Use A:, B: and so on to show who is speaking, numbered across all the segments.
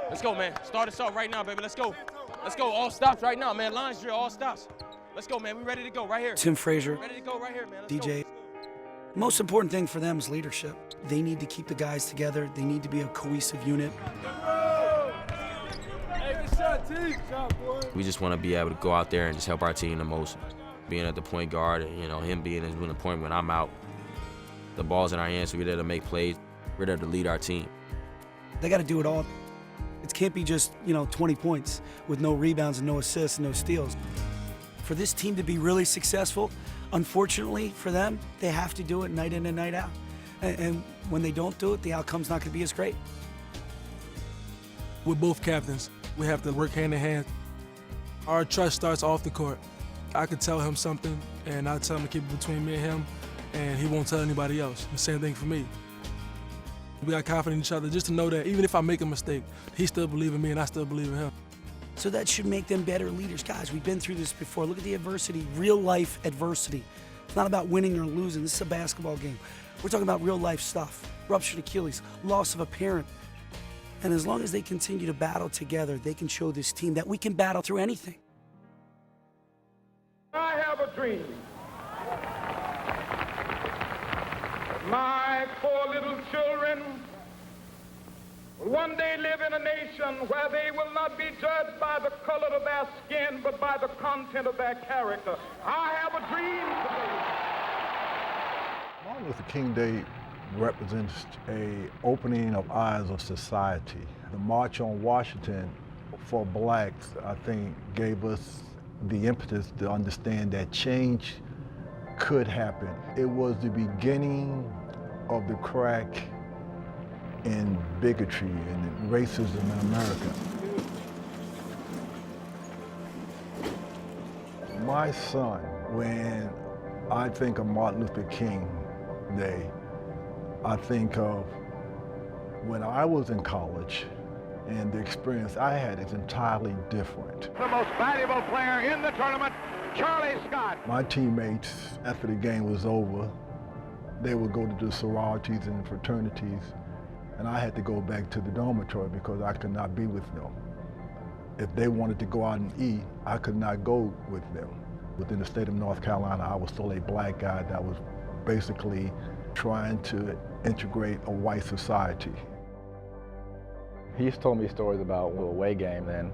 A: Let's go, man. Start us off right now, baby. Let's go. Let's go. All stops right now, man. Lines drill, all stops. Let's go, man. We ready to go right here.
B: Tim Frazier.
A: Ready to go right here, man. Let's
B: DJ.
A: Go.
B: Most important thing for them is leadership. They need to keep the guys together. They need to be a cohesive unit.
C: We just want to be able to go out there and just help our team the most. Being at the point guard and, him being in the point when I'm out. The ball's in our hands, so we're there to make plays. We're there to lead our team.
B: They got to do it all. It can't be just, 20 points with no rebounds and no assists and no steals. For this team to be really successful, unfortunately for them, they have to do it night in and night out. And when they don't do it, the outcome's not going to be as great.
D: We're both captains. We have to work hand in hand. Our trust starts off the court. I could tell him something, and I tell him to keep it between me and him, and he won't tell anybody else. The same thing for me. We got confidence in each other just to know that even if I make a mistake, he still believes in me and I still believe in him.
B: So that should make them better leaders. Guys, we've been through this before. Look at the adversity, real life adversity. It's not about winning or losing. This is a basketball game. We're talking about real life stuff. Ruptured Achilles, loss of a parent. And as long as they continue to battle together, they can show this team that we can battle through anything.
E: I have a dream. My 4 little children will one day live in a nation where they will not be judged by the color of their skin, but by the content of their character. I have a dream today.
F: Martin Luther King Day represents an opening of eyes of society. The March on Washington for blacks, I think, gave us the impetus to understand that change could happen. It was the beginning of the crack in bigotry and racism in America. My son, when I think of Martin Luther King Day, I think of when I was in college, and the experience I had is entirely different.
E: The most valuable player in the tournament, Charlie Scott.
F: My teammates, after the game was over, they would go to the sororities and fraternities, and I had to go back to the dormitory because I could not be with them. If they wanted to go out and eat, I could not go with them. Within the state of North Carolina, I was still a black guy that was basically trying to integrate a white society.
G: He's told me stories about a away game, and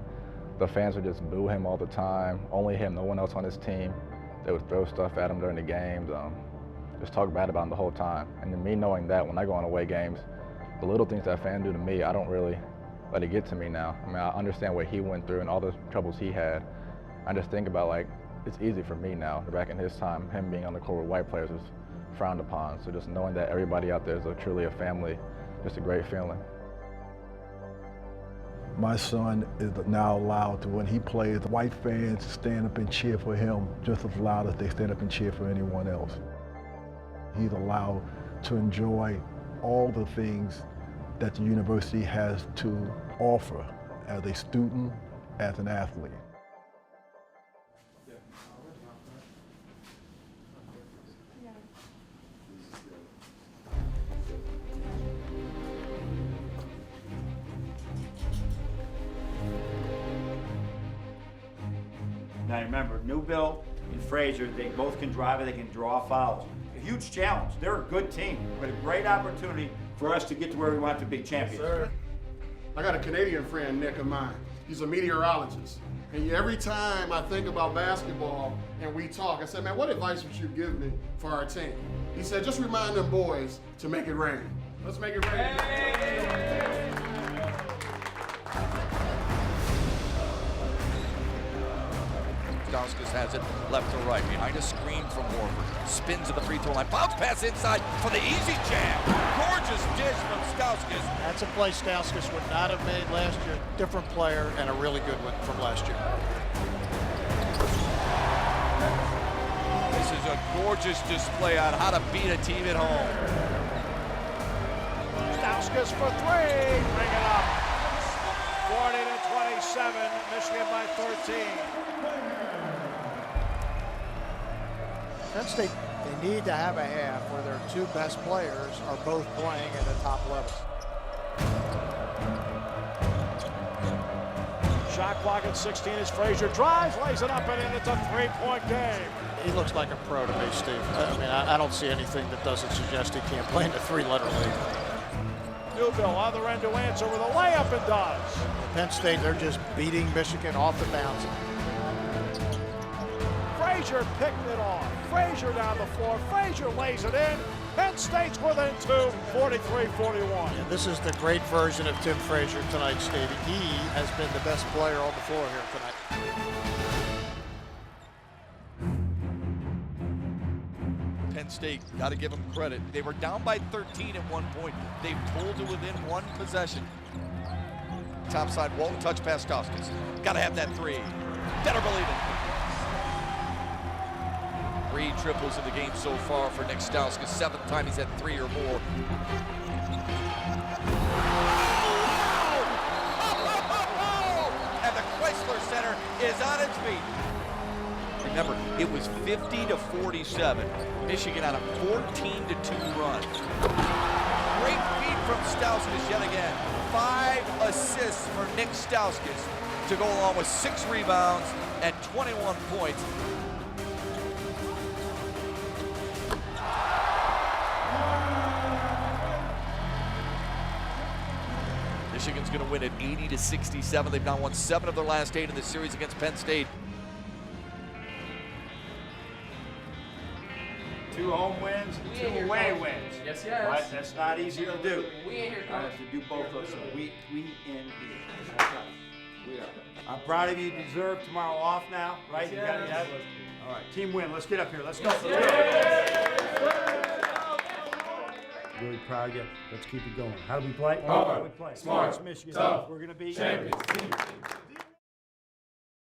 G: the fans would just boo him all the time, only him, no one else on his team. They would throw stuff at him during the games, just talk bad about him the whole time. And then me knowing that when I go on away games, the little things that fans do to me, I don't really let it get to me now. I mean, I understand what he went through and all the troubles he had. I just think about, like, it's easy for me now. Back in his time, him being on the court with white players was frowned upon. So just knowing that everybody out there is truly a family, just a great feeling.
F: My son is now allowed to, when he plays, the white fans stand up and cheer for him just as loud as they stand up and cheer for anyone else. He's allowed to enjoy all the things that the university has to offer as a student, as an athlete.
H: Now remember, Newbill and Frazier, they both can drive it, they can draw fouls. A huge challenge. They're a good team, but a great opportunity for us to get to where we want to be champions.
I: Sir. I got a Canadian friend, Nik, of mine. He's a meteorologist. And every time I think about basketball and we talk, I said, man, what advice would you give me for our team? He said, just remind them boys to make it rain. Let's make it rain. Hey!
J: Stauskas has it left to right, behind a screen from Warford. Spins to the free throw line, bounce pass inside for the easy jam. Gorgeous dish from Stauskas.
K: That's a play Stauskas would not have made last year. Different player and a really good one from last year.
J: This is a gorgeous display on how to beat a team at home.
K: Stauskas for three, bring it up. 40-27, Michigan by 13. Penn State, they need to have a half where their two best players are both playing at the top levels.
L: pocket. 16 is Frazier. Drives, lays it up and in. It's a three-point game.
K: He looks like a pro to me, Steve. I mean, I don't see anything that doesn't suggest he can't play in a three-letter league.
L: Newbill, other end to answer with a layup and does.
K: Penn State, they're just beating Michigan off the bounce.
L: Frazier picked it off. Frazier down the floor. Frazier lays it in. Penn State's within two, 43-41.
K: Yeah, this is the great version of Tim Frazier tonight, Stevie. He has been the best player on the floor here tonight.
J: Penn State, got to give them credit. They were down by 13 at one point. They pulled to within one possession. Top side, Walton touch pass Stauskas. Got to have that three. Better believe it. 3 triples in the game so far for Nik Stauskas. 7th time he's had 3 or more. And the Chrysler Center is on its feet. Remember, it was 50-47. Michigan on a 14-2 run. Great feed from Stauskas yet again. 5 assists for Nik Stauskas to go along with 6 rebounds and 21 points. Michigan's going to win at 80-67. They've now won 7 of their last 8 in this series against Penn State.
H: 2 home wins, 2 away wins.
A: Yes.
H: Right? That's not easy to do.
A: We in here,
H: I have to do both those. So we in here. We are. I'm proud of you. You deserve tomorrow off now, right? You got it. All right, team win. Let's get up here. Let's go. Really proud of you. Let's keep it going. How do we play?
M: Hard,
H: we play.
M: smart,
H: Michigan.
M: tough,
H: We're going to be
M: champions.